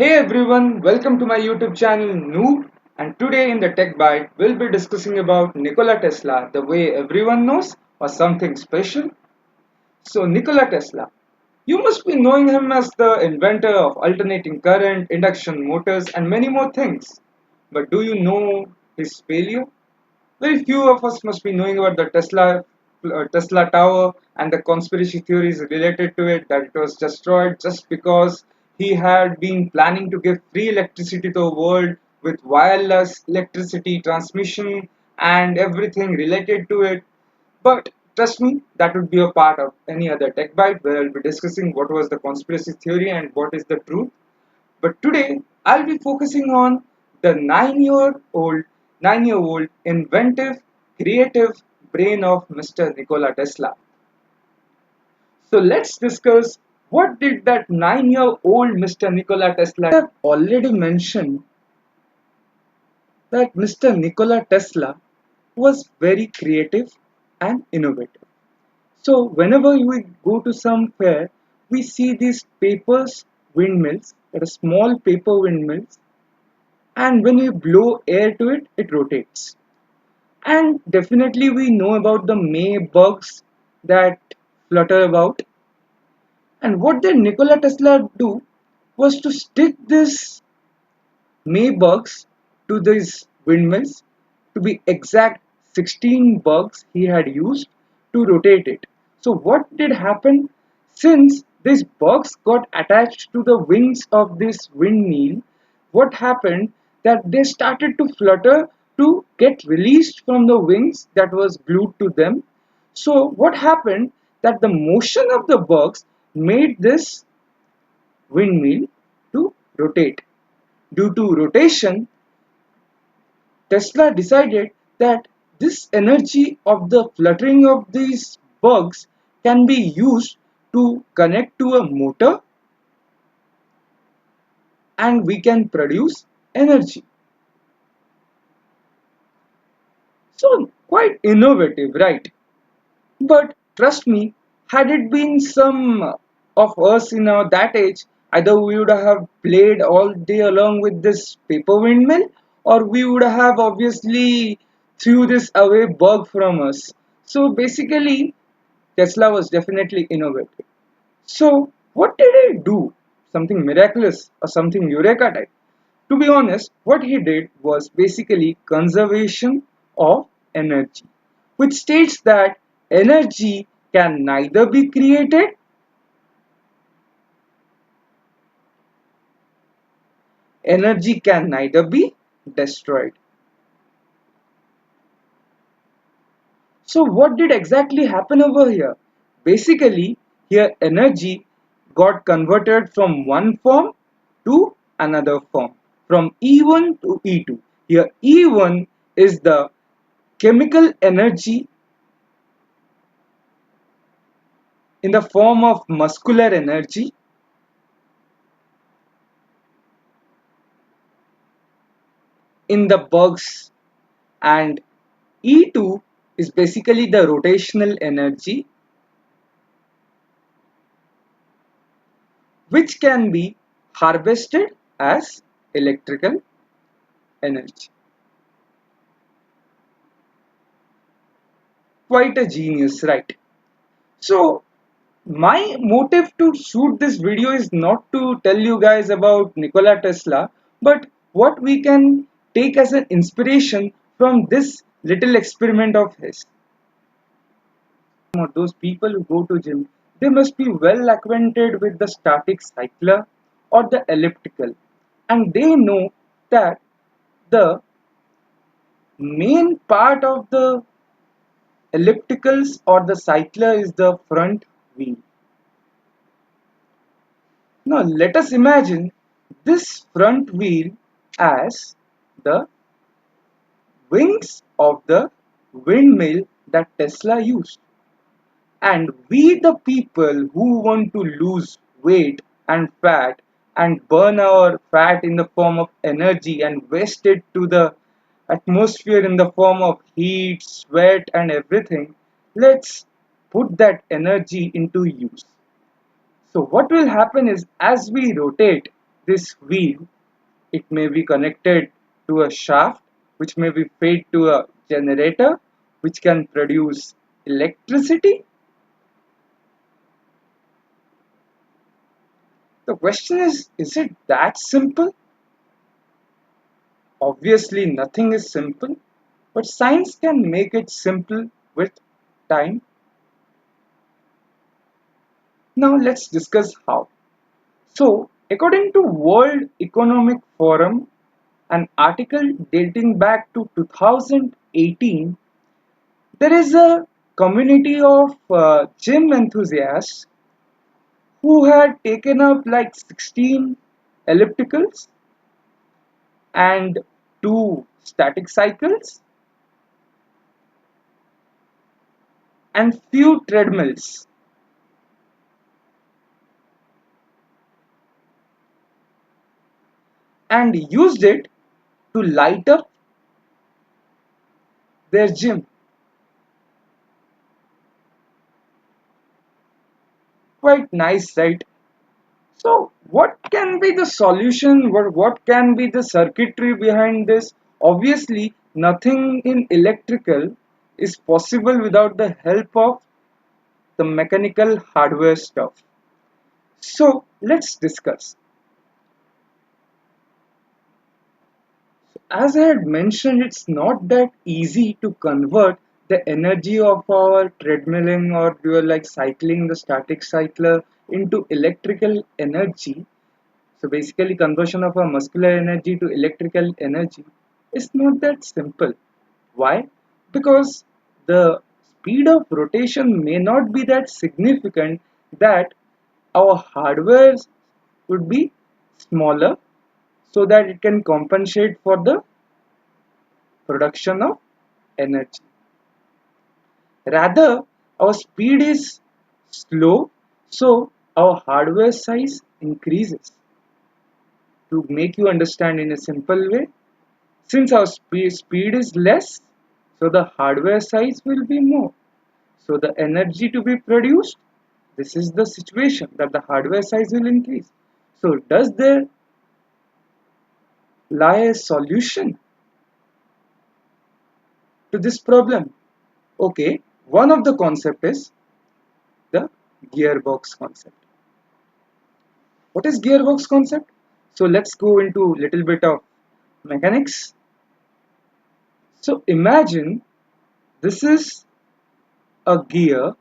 Hey everyone, welcome to my YouTube channel Noob, and today in the Tech Byte we'll be discussing about Nikola Tesla, the way everyone knows or something special. So Nikola Tesla, you must be knowing him as the inventor of alternating current, induction motors and many more things. But do you know his failure? Very few of us must be knowing about the Tesla Tower and the conspiracy theories related to it, that it was destroyed just because he had been planning to give free electricity to the world with wireless electricity transmission and everything related to it. But trust me, that would be a part of any other tech bite where I'll be discussing what was the conspiracy theory and what is the truth. But today I'll be focusing on the 9-year-old inventive, creative brain of Mr. Nikola Tesla. So let's discuss what did that 9-year-old Mr. Nikola Tesla. I have already mentioned that Mr. Nikola Tesla was very creative and innovative. So whenever we go to some fair, we see these papers windmills, that are small paper windmills, and when you blow air to it, it rotates. And definitely we know about the May bugs that flutter about. And what did Nikola Tesla do was to stick this May bugs to these windmills. To be exact, 16 bugs he had used to rotate it. So what did happen? Since these bugs got attached to the wings of this windmill, what happened that they started to flutter to get released from the wings that was glued to them. So what happened that the motion of the bugs made this windmill to rotate. Due to rotation, Tesla decided that this energy of the fluttering of these bugs can be used to connect to a motor and we can produce energy. So quite innovative, right? But trust me, had it been some of us in that age, either we would have played all day along with this paper windmill, or we would have obviously threw this away bug from us. So basically, Tesla was definitely innovative. So what did he do? Something miraculous or something eureka type? To be honest, what he did was basically conservation of energy, which states that energy can neither be created, energy can neither be destroyed. So what did exactly happen over here? Basically, here energy got converted from one form to another form, from E1 to E2. Here E1 is the chemical energy in the form of muscular energy in the bugs, and E2 is basically the rotational energy which can be harvested as electrical energy. Quite a genius, right? So my motive to shoot this video is not to tell you guys about Nikola Tesla, but what we can take as an inspiration from this little experiment of his. Or those people who go to gym, they must be well acquainted with the static cycler or the elliptical, and they know that the main part of the ellipticals or the cycler is the front wheel. Now let us imagine this front wheel as the wings of the windmill that Tesla used. And we, the people who want to lose weight and fat and burn our fat in the form of energy and waste it to the atmosphere in the form of heat, sweat, and everything, let's put that energy into use. So, what will happen is as we rotate this wheel, it may be connected to a shaft, which may be fed to a generator, which can produce electricity. The question is it that simple? Obviously, nothing is simple, but science can make it simple with time. Now, let's discuss how. So, according to World Economic Forum, an article dating back to 2018, there is a community of gym enthusiasts who had taken up like 16 ellipticals and 2 static cycles and few treadmills and used it to light up their gym. Quite nice, right? So, what can be the solution? What can be the circuitry behind this? Obviously, nothing in electrical is possible without the help of the mechanical hardware stuff. So, let's discuss. As I had mentioned, it's not that easy to convert the energy of our treadmilling or we like cycling the static cycler into electrical energy. So basically conversion of a muscular energy to electrical energy is not that simple. Why? Because the speed of rotation may not be that significant that our hardware would be smaller so that it can compensate for the production of energy. Rather, our speed is slow, so our hardware size increases. To make you understand in a simple way, since our speed is less, so the hardware size will be more. So the energy to be produced, this is the situation that the hardware size will increase. So does there lie a solution to this problem? Okay, one of the concept is the gearbox concept. What is gearbox concept? So let's go into little bit of mechanics. So imagine this is a gear.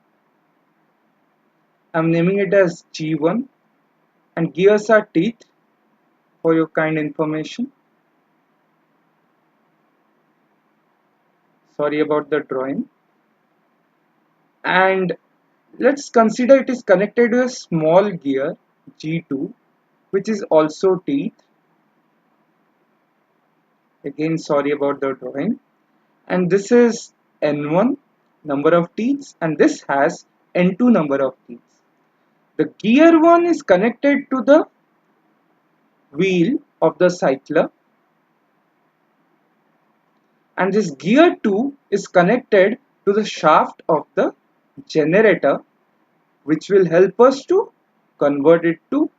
I'm naming it as G1, and gears are teeth for your kind information. Sorry about the drawing. And let's consider it is connected to a small gear G2, which is also teeth. Again, sorry about the drawing. And this is N1 number of teeth, and this has N2 number of teeth. The gear 1 is connected to the wheel of the cycler, and this gear 2 is connected to the shaft of the generator, which will help us to convert it to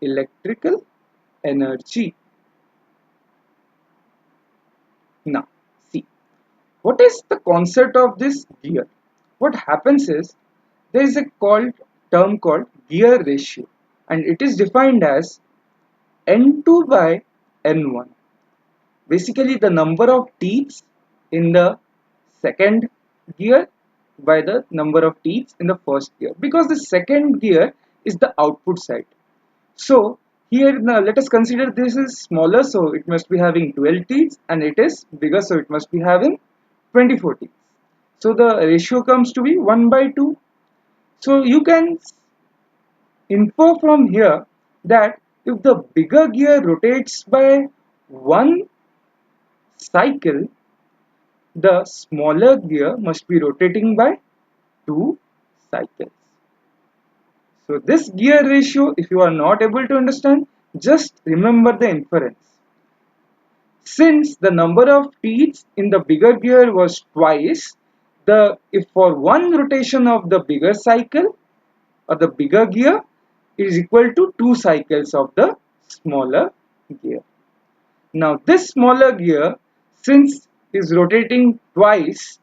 electrical energy. Now, see, what is the concept of this gear? What happens is there is a term called gear ratio, and it is defined as N2 by N1. Basically, the number of teeth in the second gear by the number of teeth in the first gear, because the second gear is the output side. So here now let us consider this is smaller, so it must be having 12 teeth, and it is bigger, so it must be having 24 teeth. So the ratio comes to be 1 by 2. So you can infer from here that if the bigger gear rotates by one cycle, the smaller gear must be rotating by 2 cycles. So this gear ratio, if you are not able to understand, just remember the inference. Since the number of teeth in the bigger gear was twice, if for one rotation of the bigger cycle or the bigger gear, it is equal to 2 cycles of the smaller gear. Now this smaller gear, since is rotating twice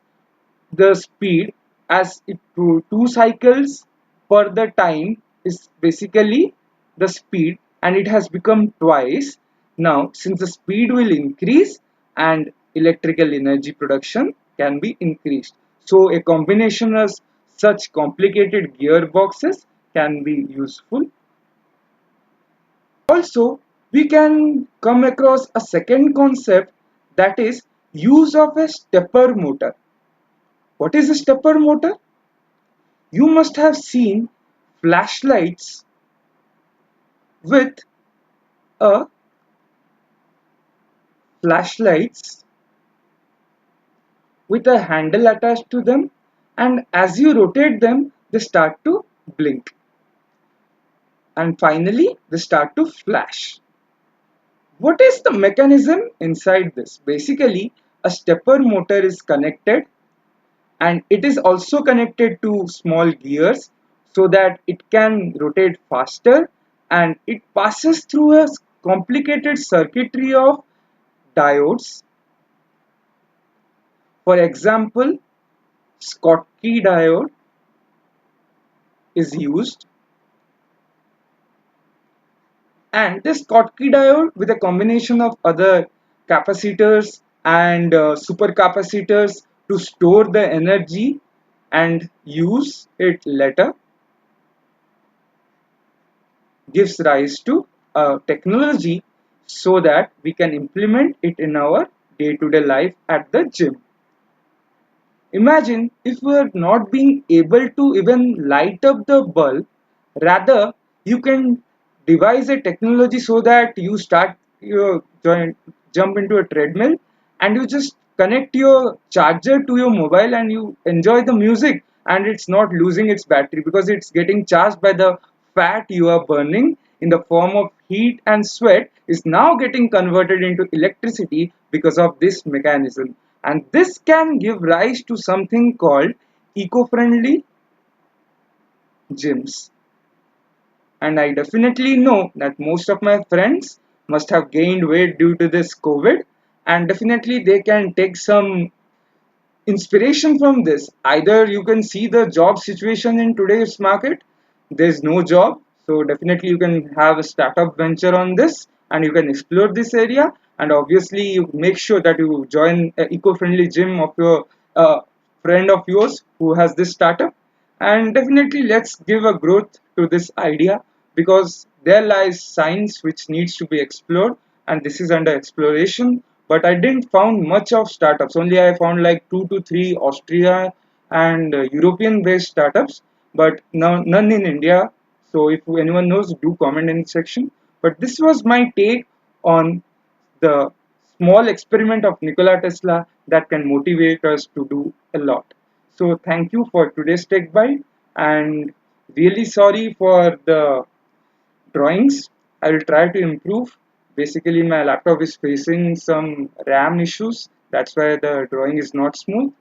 the speed as it to two cycles per the time is basically the speed, and it has become twice. Now since the speed will increase and electrical energy production can be increased, so a combination of such complicated gearboxes can be useful. Also, we can come across a second concept, that is use of a stepper motor. What is a stepper motor? You must have seen flashlights with a flashlights with a handle attached to them, and as you rotate them they start to blink and finally they start to flash. What is the mechanism inside this? Basically, a stepper motor is connected, and it is also connected to small gears so that it can rotate faster, and it passes through a complicated circuitry of diodes. For example, Schottky diode is used, and this Schottky diode with a combination of other capacitors and supercapacitors to store the energy and use it later gives rise to a technology so that we can implement it in our day-to-day life at the gym. Imagine if we are not being able to even light up the bulb, rather you can devise a technology so that you start your jump into a treadmill and you just connect your charger to your mobile and you enjoy the music, and it's not losing its battery because it's getting charged by the fat you are burning in the form of heat, and sweat is now getting converted into electricity because of this mechanism, and this can give rise to something called eco-friendly gyms. And I definitely know that most of my friends must have gained weight due to this COVID, and definitely they can take some inspiration from this. Either you can see the job situation in today's market, there's no job, so definitely you can have a startup venture on this and you can explore this area, and obviously you make sure that you join an eco-friendly gym of your friend of yours who has this startup, and definitely let's give a growth to this idea because there lies science which needs to be explored, and this is under exploration. But I didn't found much of startups, only I found like 2 to 3 Austria and European based startups, but none in India. So if anyone knows, do comment in the section. But this was my take on the small experiment of Nikola Tesla that can motivate us to do a lot. So thank you for today's Tech Byte, and really sorry for the drawings. I will try to improve. Basically, my laptop is facing some RAM issues. That's why the drawing is not smooth.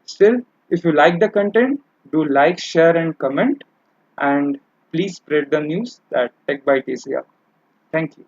Still, if you like the content, do like, share, and comment. And please spread the news that Tech Byte is here. Thank you.